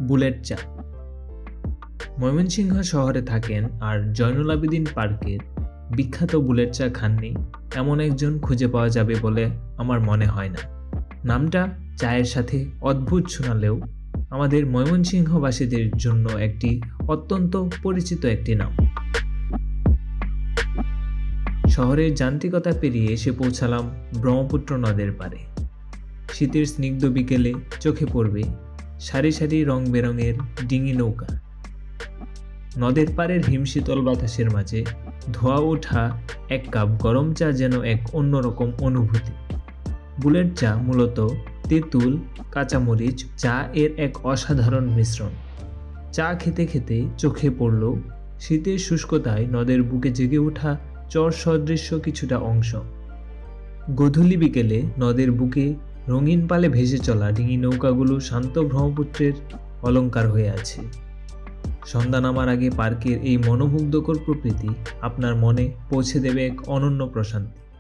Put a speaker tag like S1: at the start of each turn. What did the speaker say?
S1: Bullet চা। ময়মনসিংহ শহরে থাকেন আর জয়নুল আবেদিন পার্কের বিখ্যাত বুলেট চা খাননি এমন একজন খুঁজে পাওয়া যাবে বলে আমার মনে হয় না। নামটা চায়ের সাথে অদ্ভুত শোনালেও আমাদের ময়মনসিংহবাসীদের জন্য একটি অত্যন্ত পরিচিত একটি নাম। শহরের যান্ত্রিকতা পেরিয়ে এসে পৌঁছালাম ব্রহ্মপুত্র নদের পারে। শীতের স্নিগ্ধ বিকেলে চোখে পড়বে সারি সারি রং বেরঙের ডিঙি নৌকা। নদের পাড়ের হিমশীতল বাতাসের মাঝে ধোয়া ওঠা এক কাপ গরম চা যেন এক অন্যরকম অনুভূতি। বুলেট চা মূলত তেঁতুল, কাঁচামরিচ, চা এর এক অসাধারণ মিশ্রণ। চা খেতে খেতে চোখে পড়ল শীতের শুষ্কতায় নদের বুকে জেগে ওঠা চর সদৃশ্য কিছুটা অংশ। গধূলি বিকেলে নদের বুকে রঙিন পালে ভেসে চলা ডিঙি নৌকাগুলো শান্ত ব্রহ্মপুত্রের অলঙ্কার হয়ে আছে। সন্ধ্যা নামার আগে পার্কের এই মনোমুগ্ধকর প্রকৃতি আপনার মনে পৌঁছে দেবে এক অনন্য প্রশান্তি।